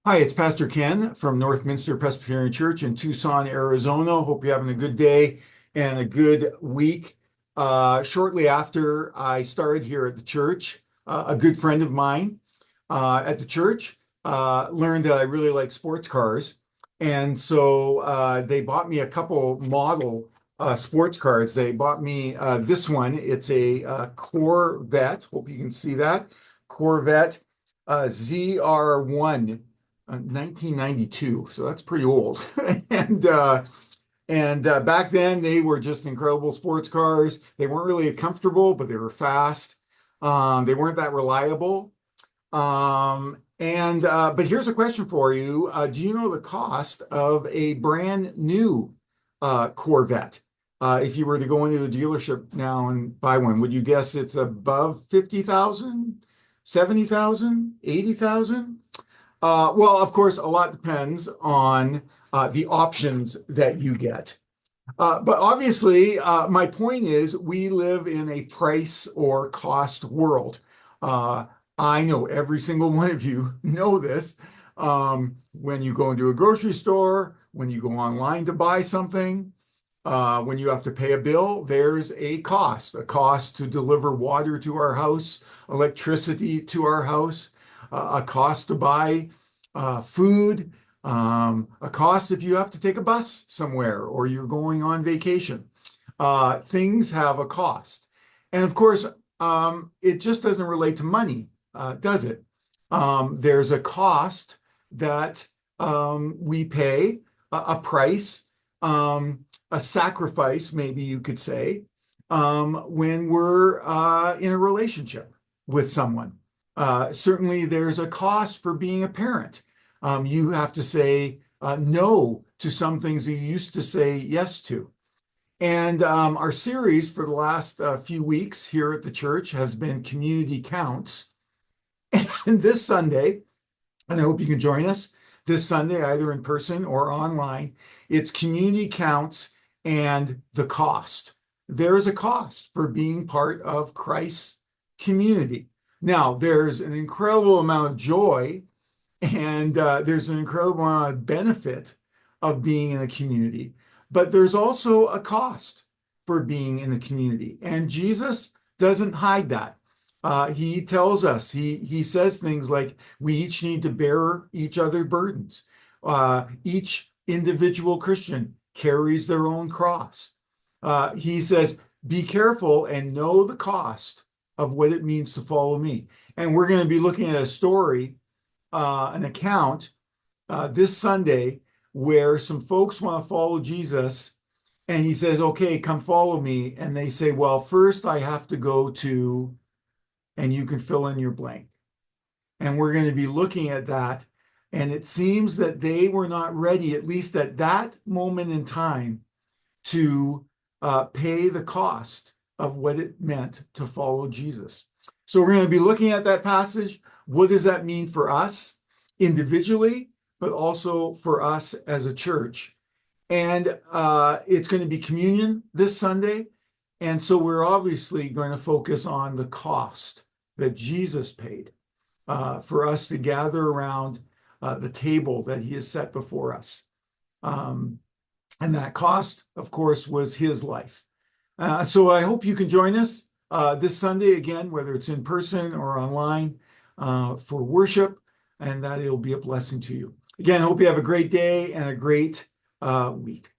Hi, it's Pastor Ken from Northminster Presbyterian Church in Tucson, Arizona. Hope you're having a good day and a good week. Shortly after I started here at the church, a good friend of mine at the church learned that I really like sports cars. And so they bought me a couple model sports cars. They bought me this one. It's a Corvette. Hope you can see that. Corvette ZR1. 1992, so that's pretty old. and Back then they were just incredible sports cars. They weren't really comfortable, but they were fast. They weren't that reliable. But here's a question for you. Do you know the cost of a brand new Corvette? If you were to go into the dealership now and buy one, would you guess it's above 50,000, 70,000, 80,000? Well, of course, a lot depends on the options that you get. But obviously, my point is we live in a price or cost world. I know every single one of you know this. When you go into a grocery store, when you go online to buy something, when you have to pay a bill, there's a cost to deliver water to our house, electricity to our house, a cost to buy food, a cost if you have to take a bus somewhere or you're going on vacation. Things have a cost. And of course, it just doesn't relate to money, does it? There's a cost that we pay, a price, a sacrifice, maybe you could say, when we're in a relationship with someone. Certainly, there's a cost for being a parent. You have to say no to some things you used to say yes to. And our series for the last few weeks here at the church has been Community Counts. And this Sunday, and I hope you can join us this Sunday, either in person or online, it's Community Counts and the cost. There is a cost for being part of Christ's community. Now, there's an incredible amount of joy and there's an incredible amount of benefit of being in a community, but there's also a cost for being in a community. And Jesus doesn't hide that. He tells us, he says things like, we each need to bear each other's burdens. Each individual Christian carries their own cross. He says, be careful and know the cost of what it means to follow me. And we're going to be looking at a story, an account this Sunday where some folks want to follow Jesus and he says, okay, come follow me. And they say, well, first I have to go to, and you can fill in your blank. And we're going to be looking at that. And it seems that they were not ready, at least at that moment in time, to pay the cost of what it meant to follow Jesus. So we're going to be looking at that passage. What does that mean for us individually, but also for us as a church? And it's going to be communion this Sunday. And so we're obviously going to focus on the cost that Jesus paid for us to gather around the table that he has set before us. And that cost, of course, was his life. So I hope you can join us this Sunday again, whether it's in person or online, for worship, and that it'll be a blessing to you. Again, I hope you have a great day and a great week.